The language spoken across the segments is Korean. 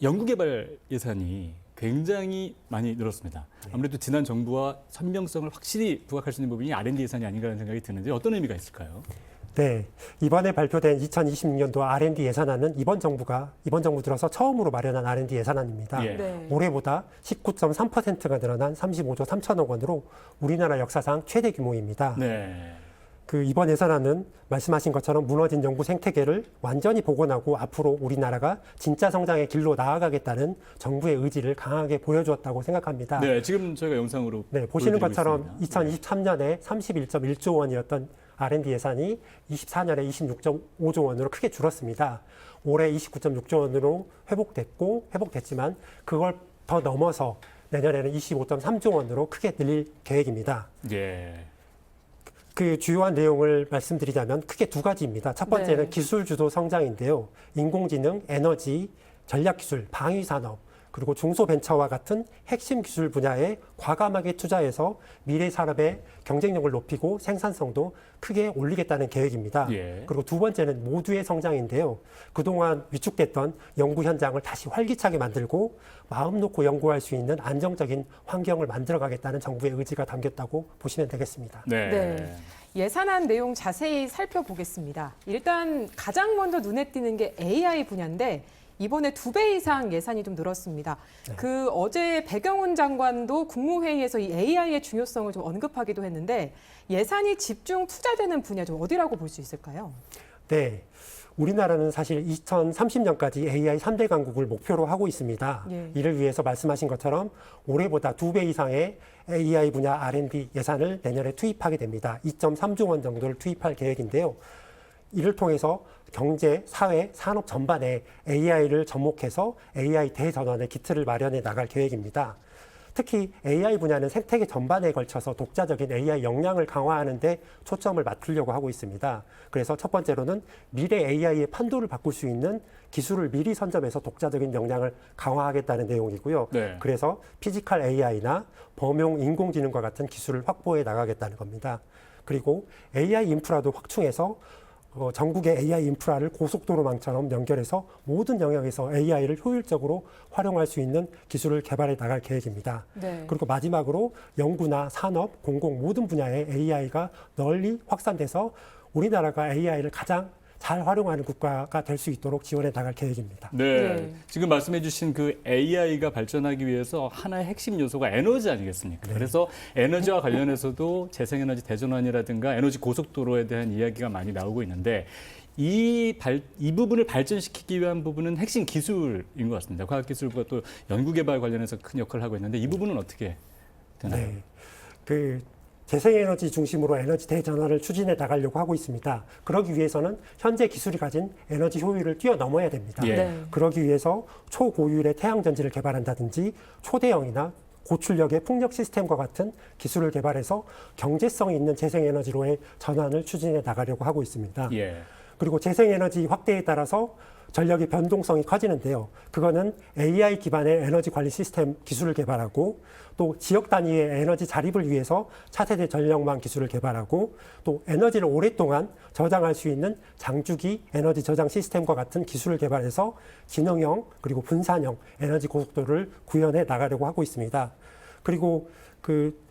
연구개발 예산이 굉장히 많이 늘었습니다. 아무래도 지난 정부와 선명성을 확실히 부각할 수 있는 부분이 R&D 예산이 아닌가라는 생각이 드는데 어떤 의미가 있을까요? 네, 이번에 발표된 2026년도 R&D 예산안은 이번 정부 들어서 처음으로 마련한 R&D 예산안입니다. 예. 네. 올해보다 19.3%가 늘어난 35조 3천억 원으로 우리나라 역사상 최대 규모입니다. 네. 이번 예산안은 말씀하신 것처럼 무너진 연구 생태계를 완전히 복원하고 앞으로 우리나라가 진짜 성장의 길로 나아가겠다는 정부의 의지를 강하게 보여주었다고 생각합니다. 네, 지금 저희가 영상으로 네, 보시는 보여드리고 것처럼 있습니다. 2023년에 31.1조 원이었던 R&D 예산이 24년에 26.5조 원으로 크게 줄었습니다. 올해 29.6조 원으로 회복됐지만 그걸 더 넘어서 내년에는 25.3조 원으로 크게 늘릴 계획입니다. 예. 주요한 내용을 말씀드리자면 크게 두 가지입니다. 첫 번째는 네. 기술 주도 성장인데요. 인공지능, 에너지, 전략기술, 방위산업, 그리고 중소벤처와 같은 핵심 기술 분야에 과감하게 투자해서 미래 산업의 경쟁력을 높이고 생산성도 크게 올리겠다는 계획입니다. 예. 그리고 두 번째는 모두의 성장인데요. 그동안 위축됐던 연구 현장을 다시 활기차게 만들고 마음 놓고 연구할 수 있는 안정적인 환경을 만들어가겠다는 정부의 의지가 담겼다고 보시면 되겠습니다. 네. 네. 예산안 내용 자세히 살펴보겠습니다. 일단 가장 먼저 눈에 띄는 게 AI 분야인데 이번에 2배 이상 예산이 좀 늘었습니다. 네. 어제 배경훈 장관도 국무회의에서 이 AI의 중요성을 좀 언급하기도 했는데 예산이 집중 투자되는 분야 좀 어디라고 볼 수 있을까요? 네. 우리나라는 사실 2030년까지 AI 3대 강국을 목표로 하고 있습니다. 예. 이를 위해서 말씀하신 것처럼 올해보다 2배 이상의 AI 분야 R&D 예산을 내년에 투입하게 됩니다. 2.3조 원 정도를 투입할 계획인데요. 이를 통해서 경제, 사회, 산업 전반에 AI를 접목해서 AI 대전환의 기틀을 마련해 나갈 계획입니다. 특히 AI 분야는 생태계 전반에 걸쳐서 독자적인 AI 역량을 강화하는 데 초점을 맞추려고 하고 있습니다. 그래서 첫 번째로는 미래 AI의 판도를 바꿀 수 있는 기술을 미리 선점해서 독자적인 역량을 강화하겠다는 내용이고요. 네. 그래서 피지컬 AI나 범용 인공지능과 같은 기술을 확보해 나가겠다는 겁니다. 그리고 AI 인프라도 확충해서 전국의 AI 인프라를 고속도로망처럼 연결해서 모든 영역에서 AI를 효율적으로 활용할 수 있는 기술을 개발해 나갈 계획입니다. 네. 그리고 마지막으로 연구나 산업, 공공 모든 분야에 AI가 널리 확산돼서 우리나라가 AI를 가장 잘 활용하는 국가가 될 수 있도록 지원해 나갈 계획입니다. 네. 네. 지금 말씀해 주신 AI가 발전하기 위해서 하나의 핵심 요소가 에너지 아니겠습니까? 네. 그래서 에너지와 관련해서도 재생에너지 대전환이라든가 에너지 고속도로에 대한 이야기가 많이 나오고 있는데 이 부분을 발전시키기 위한 부분은 핵심 기술인 것 같습니다. 과학기술과 또 연구개발 관련해서 큰 역할을 하고 있는데 이 부분은 어떻게 되나요? 네. 재생에너지 중심으로 에너지 대전환을 추진해 나가려고 하고 있습니다. 그러기 위해서는 현재 기술이 가진 에너지 효율을 뛰어넘어야 됩니다. 예. 네. 그러기 위해서 초고율의 태양전지를 개발한다든지 초대형이나 고출력의 풍력 시스템과 같은 기술을 개발해서 경제성 있는 재생에너지로의 전환을 추진해 나가려고 하고 있습니다. 예. 그리고 재생에너지 확대에 따라서 전력의 변동성이 커지는데요. 그거는 AI 기반의 에너지 관리 시스템 기술을 개발하고 또 지역 단위의 에너지 자립을 위해서 차세대 전력망 기술을 개발하고 또 에너지를 오랫동안 저장할 수 있는 장주기 에너지 저장 시스템과 같은 기술을 개발해서 기능형 그리고 분산형 에너지 고속도로를 구현해 나가려고 하고 있습니다. 그리고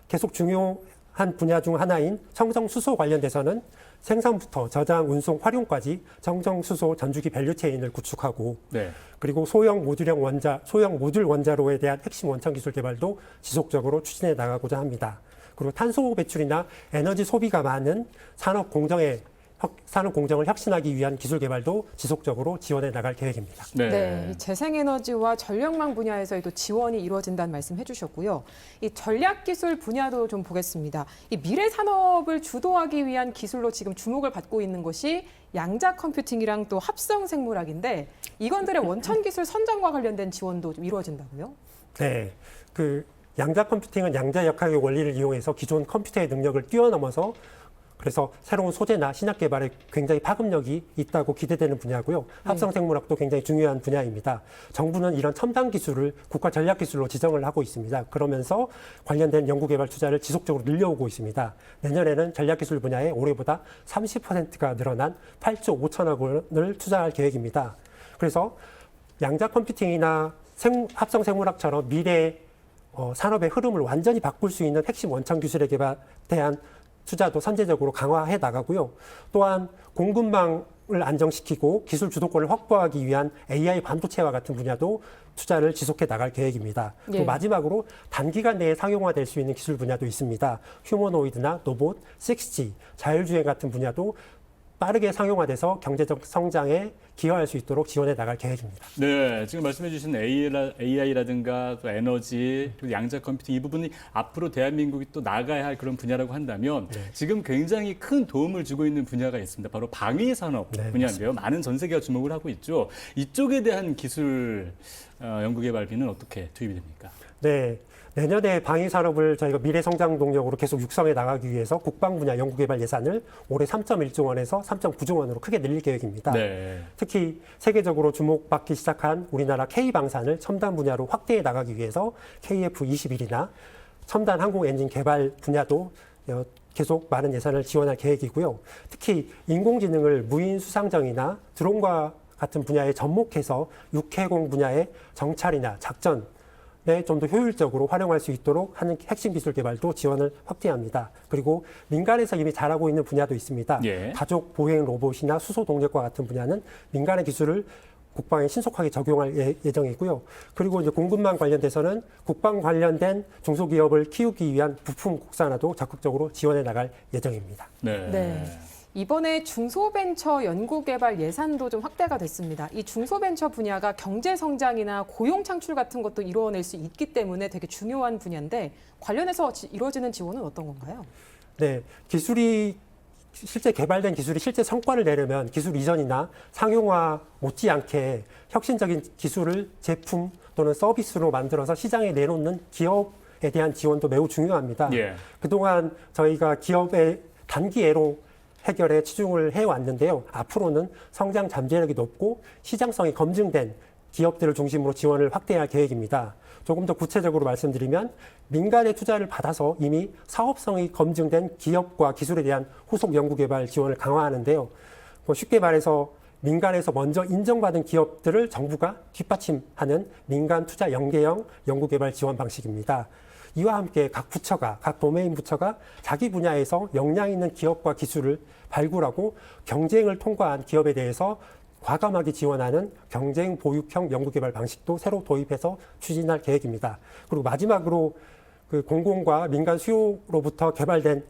계속 중요한 분야 중 하나인 청정수소 관련돼서는 생산부터 저장, 운송, 활용까지 청정수소 전주기 밸류체인을 구축하고 네. 그리고 소형 모듈 원자로에 대한 핵심 원천 기술 개발도 지속적으로 추진해 나가고자 합니다. 그리고 탄소 배출이나 에너지 소비가 많은 산업 공정을 혁신하기 위한 기술 개발도 지속적으로 지원해 나갈 계획입니다. 네, 이 재생에너지와 전력망 분야에서도 지원이 이루어진다는 말씀 해주셨고요. 이 전략기술 분야도 좀 보겠습니다. 이 미래 산업을 주도하기 위한 기술로 지금 주목을 받고 있는 것이 양자 컴퓨팅이랑 또 합성 생물학인데 이건들의 원천 기술 선정과 관련된 지원도 좀 이루어진다고요? 네, 양자 컴퓨팅은 양자 역학의 원리를 이용해서 기존 컴퓨터의 능력을 뛰어넘어서 그래서 새로운 소재나 신약 개발에 굉장히 파급력이 있다고 기대되는 분야고요. 합성 생물학도 굉장히 중요한 분야입니다. 정부는 이런 첨단 기술을 국가 전략 기술로 지정을 하고 있습니다. 그러면서 관련된 연구 개발 투자를 지속적으로 늘려오고 있습니다. 내년에는 전략 기술 분야에 올해보다 30%가 늘어난 8조 5천억 원을 투자할 계획입니다. 그래서 양자 컴퓨팅이나 합성 생물학처럼 미래 산업의 흐름을 완전히 바꿀 수 있는 핵심 원천 기술에 대한 투자도 선제적으로 강화해 나가고요. 또한 공급망을 안정시키고 기술 주도권을 확보하기 위한 AI 반도체와 같은 분야도 투자를 지속해 나갈 계획입니다. 예. 또 마지막으로 단기간 내에 상용화될 수 있는 기술 분야도 있습니다. 휴머노이드나 로봇, 6G, 자율주행 같은 분야도 빠르게 상용화돼서 경제적 성장에 기여할 수 있도록 지원해 나갈 계획입니다. 네, 지금 말씀해 주신 AI라든가 또 에너지, 그리고 양자 컴퓨팅 이 부분이 앞으로 대한민국이 또 나가야 할 그런 분야라고 한다면 지금 굉장히 큰 도움을 주고 있는 분야가 있습니다. 바로 방위 산업 분야인데요. 많은 전 세계가 주목을 하고 있죠. 이쪽에 대한 기술 연구 개발비는 어떻게 투입이 됩니까? 네. 내년에 방위 산업을 저희가 미래 성장 동력으로 계속 육성해 나가기 위해서 국방 분야 연구 개발 예산을 올해 3.1조 원에서 3.9조 원으로 크게 늘릴 계획입니다. 네. 특히 세계적으로 주목받기 시작한 우리나라 K방산을 첨단 분야로 확대해 나가기 위해서 KF-21이나 첨단 항공 엔진 개발 분야도 계속 많은 예산을 지원할 계획이고요. 특히 인공지능을 무인 수상정이나 드론과 같은 분야에 접목해서 육해공 분야의 정찰이나 작전 좀 더 효율적으로 활용할 수 있도록 하는 핵심 기술 개발도 지원을 확대합니다. 그리고 민간에서 이미 잘하고 있는 분야도 있습니다. 예. 가족 보행 로봇이나 수소 동력과 같은 분야는 민간의 기술을 국방에 신속하게 적용할 예정이고요. 그리고 이제 공급망 관련돼서는 국방 관련된 중소기업을 키우기 위한 부품 국산화도 적극적으로 지원해 나갈 예정입니다. 네. 네. 이번에 중소벤처 연구개발 예산도 좀 확대가 됐습니다. 이 중소벤처 분야가 경제 성장이나 고용 창출 같은 것도 이루어낼 수 있기 때문에 되게 중요한 분야인데 관련해서 이루어지는 지원은 어떤 건가요? 네, 실제 개발된 기술이 실제 성과를 내려면 기술 이전이나 상용화 못지않게 혁신적인 기술을 제품 또는 서비스로 만들어서 시장에 내놓는 기업에 대한 지원도 매우 중요합니다. 예. 그동안 저희가 기업의 단기애로 해결에 치중을 해왔는데요. 앞으로는 성장 잠재력이 높고 시장성이 검증된 기업들을 중심으로 지원을 확대할 계획입니다. 조금 더 구체적으로 말씀드리면 민간의 투자를 받아서 이미 사업성이 검증된 기업과 기술에 대한 후속 연구개발 지원을 강화하는데요. 쉽게 말해서 민간에서 먼저 인정받은 기업들을 정부가 뒷받침하는 민간 투자 연계형 연구개발 지원 방식입니다. 이와 함께 각 도메인 부처가 자기 분야에서 역량 있는 기업과 기술을 발굴하고 경쟁을 통과한 기업에 대해서 과감하게 지원하는 경쟁 보육형 연구개발 방식도 새로 도입해서 추진할 계획입니다. 그리고 마지막으로 그 공공과 민간 수요로부터 개발된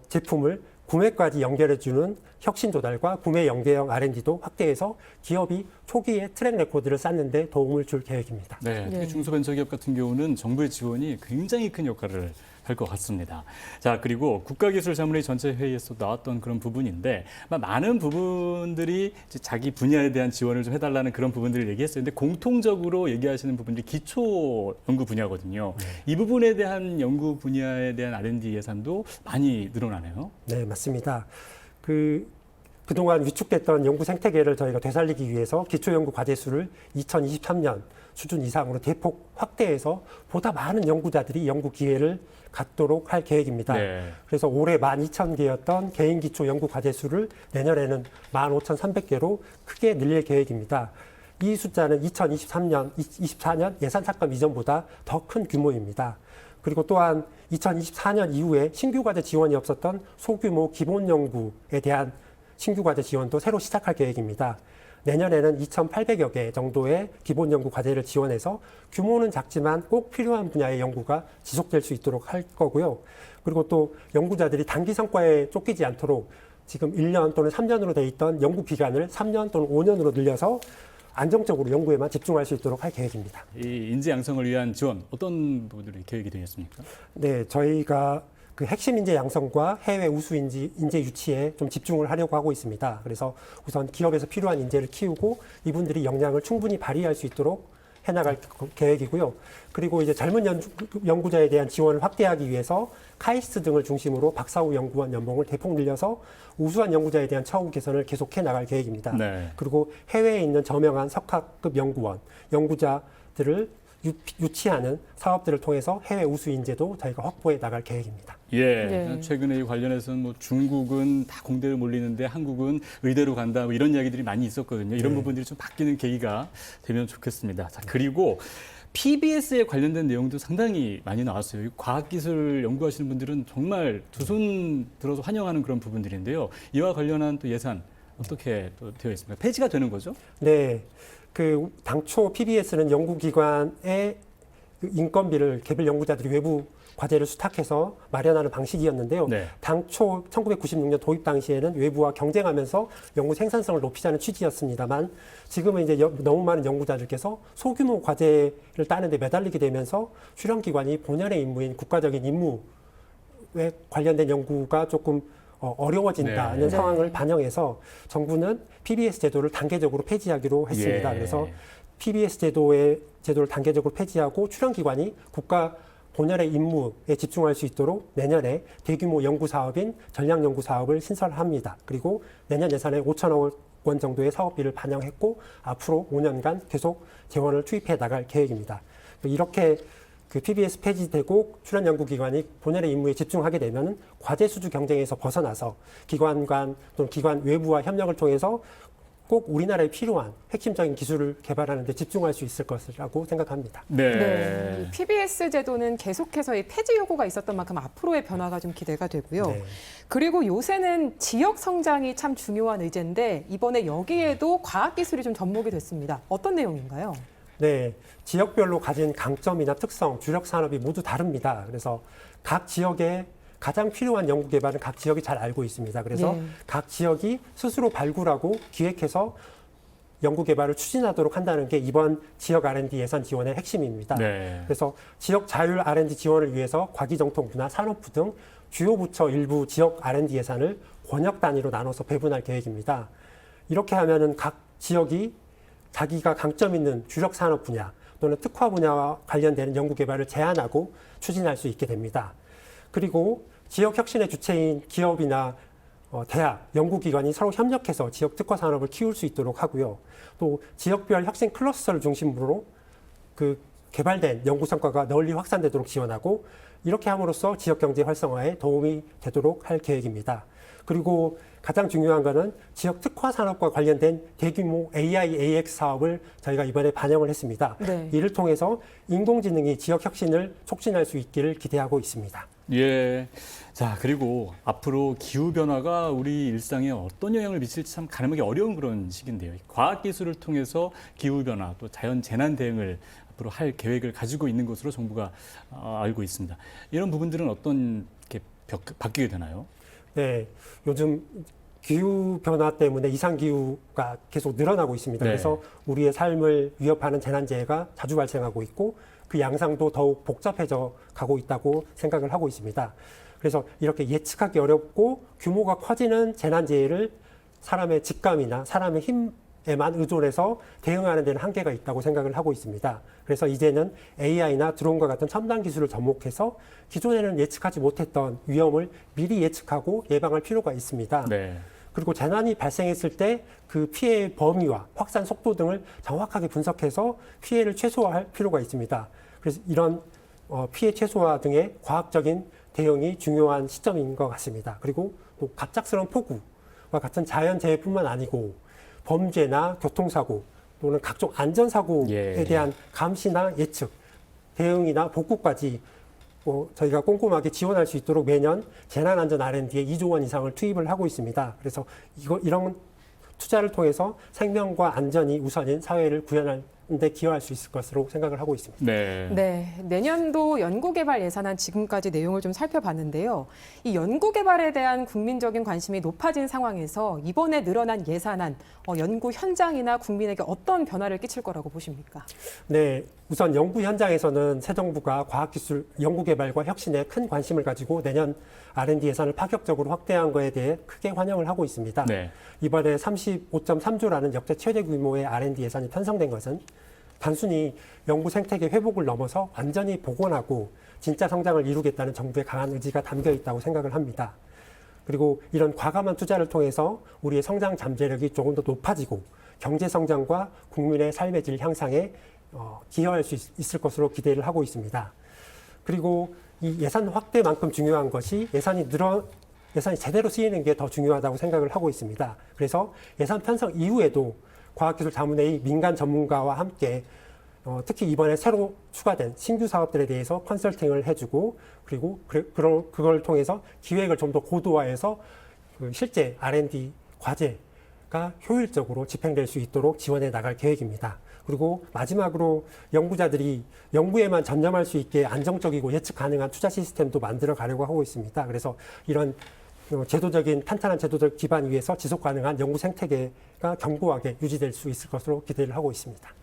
제품을 구매까지 연결해주는 혁신 조달과 구매 연계형 R&D도 확대해서 기업이 초기에 트랙 레코드를 쌓는 데 도움을 줄 계획입니다. 네, 특히 예. 중소벤처기업 같은 경우는 정부의 지원이 굉장히 큰 역할을 할 것 같습니다. 자, 그리고 국가기술자문회의 전체 회의에서 나왔던 그런 부분인데 많은 부분들이 이제 자기 분야에 대한 지원을 좀 해달라는 그런 부분들을 얘기했어요. 근데 공통적으로 얘기하시는 부분들이 기초 연구 분야거든요. 이 부분에 대한 연구 분야에 대한 R&D 예산도 많이 늘어나네요. 네, 맞습니다. 그동안 위축됐던 연구 생태계를 저희가 되살리기 위해서 기초연구 과제수를 2023년 수준 이상으로 대폭 확대해서 보다 많은 연구자들이 연구 기회를 갖도록 할 계획입니다. 네. 그래서 올해 12,000개였던 개인 기초 연구 과제수를 내년에는 15,300개로 크게 늘릴 계획입니다. 이 숫자는 24년 예산 삭감 이전보다 더 큰 규모입니다. 그리고 또한 2024년 이후에 신규 과제 지원이 없었던 소규모 기본 연구에 대한 신규 과제 지원도 새로 시작할 계획입니다. 내년에는 2,800여 개 정도의 기본 연구 과제를 지원해서 규모는 작지만 꼭 필요한 분야의 연구가 지속될 수 있도록 할 거고요. 그리고 또 연구자들이 단기 성과에 쫓기지 않도록 지금 1년 또는 3년으로 돼 있던 연구 기간을 3년 또는 5년으로 늘려서 안정적으로 연구에만 집중할 수 있도록 할 계획입니다. 이 인재 양성을 위한 지원 어떤 부분들이 계획이 되어 있습니까? 네, 저희가 그 핵심 인재 양성과 해외 우수 인재 유치에 좀 집중을 하려고 하고 있습니다. 그래서 우선 기업에서 필요한 인재를 키우고 이분들이 역량을 충분히 발휘할 수 있도록 해나갈 계획이고요. 그리고 이제 젊은 연구자에 대한 지원을 확대하기 위해서 카이스트 등을 중심으로 박사후 연구원 연봉을 대폭 늘려서 우수한 연구자에 대한 처우 개선을 계속해 나갈 계획입니다. 네. 그리고 해외에 있는 저명한 석학급 연구원, 연구자들을 유치하는 사업들을 통해서 해외 우수 인재도 저희가 확보해 나갈 계획입니다. 예. 네. 최근에 이 관련해서는 뭐 중국은 다 공대를 몰리는데 한국은 의대로 간다 뭐 이런 이야기들이 많이 있었거든요. 이런 네. 부분들이 좀 바뀌는 계기가 되면 좋겠습니다. 자, 그리고 PBS에 관련된 내용도 상당히 많이 나왔어요. 이 과학기술 연구하시는 분들은 정말 두 손 들어서 환영하는 그런 부분들인데요. 이와 관련한 또 예산 어떻게 또 되어 있습니까? 폐지가 되는 거죠? 네, 그 당초 PBS는 연구기관의 그 인건비를 개별 연구자들이 외부 과제를 수탁해서 마련하는 방식이었는데요. 네. 당초 1996년 도입 당시에는 외부와 경쟁하면서 연구 생산성을 높이자는 취지였습니다만 지금은 이제 너무 많은 연구자들께서 소규모 과제를 따는데 매달리게 되면서 출연기관이 본연의 임무인 국가적인 임무에 관련된 연구가 조금 어려워진다는 네. 상황을 반영해서 정부는 PBS 제도를 단계적으로 폐지하기로 했습니다. 예. 그래서 PBS 제도를 단계적으로 폐지하고 출연기관이 국가 본연의 임무에 집중할 수 있도록 내년에 대규모 연구 사업인 전략 연구 사업을 신설합니다. 그리고 내년 예산에 5천억 원 정도의 사업비를 반영했고 앞으로 5년간 계속 재원을 투입해 나갈 계획입니다. 이렇게 그 PBS 폐지되고 출연 연구기관이 본연의 임무에 집중하게 되면 과제 수주 경쟁에서 벗어나서 기관 간 또는 기관 외부와 협력을 통해서 꼭 우리나라에 필요한 핵심적인 기술을 개발하는 데 집중할 수 있을 것이라고 생각합니다. 네. 이 PBS 제도는 계속해서 이 폐지 요구가 있었던 만큼 앞으로의 변화가 좀 기대가 되고요. 네. 그리고 요새는 지역 성장이 참 중요한 의제인데 이번에 여기에도 과학기술이 좀 접목이 됐습니다. 어떤 내용인가요? 네, 지역별로 가진 강점이나 특성, 주력 산업이 모두 다릅니다. 그래서 각 지역에 가장 필요한 연구 개발은 각 지역이 잘 알고 있습니다. 그래서 네. 각 지역이 스스로 발굴하고 기획해서 연구 개발을 추진하도록 한다는 게 이번 지역 R&D 예산 지원의 핵심입니다. 네. 그래서 지역 자율 R&D 지원을 위해서 과기정통부나 산업부 등 주요 부처 일부 지역 R&D 예산을 권역 단위로 나눠서 배분할 계획입니다. 이렇게 하면은 각 지역이 자기가 강점 있는 주력 산업 분야 또는 특화 분야와 관련되는 연구 개발을 제안하고 추진할 수 있게 됩니다. 그리고 지역 혁신의 주체인 기업이나 대학, 연구기관이 서로 협력해서 지역 특화 산업을 키울 수 있도록 하고요. 또 지역별 혁신 클러스터를 중심으로 그 개발된 연구 성과가 널리 확산되도록 지원하고 이렇게 함으로써 지역 경제 활성화에 도움이 되도록 할 계획입니다. 그리고 가장 중요한 것은 지역 특화 산업과 관련된 대규모 AI, AX 사업을 저희가 이번에 반영을 했습니다. 네. 이를 통해서 인공지능이 지역 혁신을 촉진할 수 있기를 기대하고 있습니다. 예. 자, 그리고 앞으로 기후변화가 우리 일상에 어떤 영향을 미칠지 참 가늠하기 어려운 그런 시기인데요. 과학기술을 통해서 기후변화 또 자연재난 대응을 앞으로 할 계획을 가지고 있는 것으로 정부가 알고 있습니다. 이런 부분들은 어떤 게 바뀌게 되나요? 네, 요즘 기후 변화 때문에 이상 기후가 계속 늘어나고 있습니다. 네. 그래서 우리의 삶을 위협하는 재난재해가 자주 발생하고 있고 그 양상도 더욱 복잡해져 가고 있다고 생각을 하고 있습니다. 그래서 이렇게 예측하기 어렵고 규모가 커지는 재난재해를 사람의 직감이나 사람의 힘에만 의존해서 대응하는 데는 한계가 있다고 생각을 하고 있습니다. 그래서 이제는 AI나 드론과 같은 첨단 기술을 접목해서 기존에는 예측하지 못했던 위험을 미리 예측하고 예방할 필요가 있습니다. 네. 그리고 재난이 발생했을 때 그 피해의 범위와 확산 속도 등을 정확하게 분석해서 피해를 최소화할 필요가 있습니다. 그래서 이런 피해 최소화 등의 과학적인 대응이 중요한 시점인 것 같습니다. 그리고 또 갑작스러운 폭우와 같은 자연재해뿐만 아니고 범죄나 교통사고 또는 각종 안전사고에 예. 대한 감시나 예측, 대응이나 복구까지 저희가 꼼꼼하게 지원할 수 있도록 매년 재난안전 R&D에 2조 원 이상을 투입을 하고 있습니다. 그래서 이런 투자를 통해서 생명과 안전이 우선인 사회를 구현하는 데 기여할 수 있을 것으로 생각을 하고 있습니다. 네. 네, 내년도 연구개발 예산안 지금까지 내용을 좀 살펴봤는데요. 이 연구개발에 대한 국민적인 관심이 높아진 상황에서 이번에 늘어난 예산안, 연구 현장이나 국민에게 어떤 변화를 끼칠 거라고 보십니까? 네, 우선 연구 현장에서는 새 정부가 과학기술 연구개발과 혁신에 큰 관심을 가지고 내년 R&D 예산을 파격적으로 확대한 것에 대해 크게 환영을 하고 있습니다. 네. 이번에 35.3조라는 역대 최대 규모의 R&D 예산이 편성된 것은 단순히 연구 생태계 회복을 넘어서 완전히 복원하고 진짜 성장을 이루겠다는 정부의 강한 의지가 담겨 있다고 생각을 합니다. 그리고 이런 과감한 투자를 통해서 우리의 성장 잠재력이 조금 더 높아지고 경제 성장과 국민의 삶의 질 향상에 기여할 수 있을 것으로 기대를 하고 있습니다. 그리고 이 예산 확대만큼 중요한 것이 예산이 제대로 쓰이는 게 더 중요하다고 생각을 하고 있습니다. 그래서 예산 편성 이후에도 과학기술자문회의 민간 전문가와 함께 특히 이번에 새로 추가된 신규 사업들에 대해서 컨설팅을 해주고 그리고 그걸 통해서 기획을 좀 더 고도화해서 실제 R&D 과제가 효율적으로 집행될 수 있도록 지원해 나갈 계획입니다. 그리고 마지막으로 연구자들이 연구에만 전념할 수 있게 안정적이고 예측 가능한 투자 시스템도 만들어 가려고 하고 있습니다. 그래서 이런 탄탄한 제도적 기반 위에서 지속 가능한 연구 생태계가 견고하게 유지될 수 있을 것으로 기대를 하고 있습니다.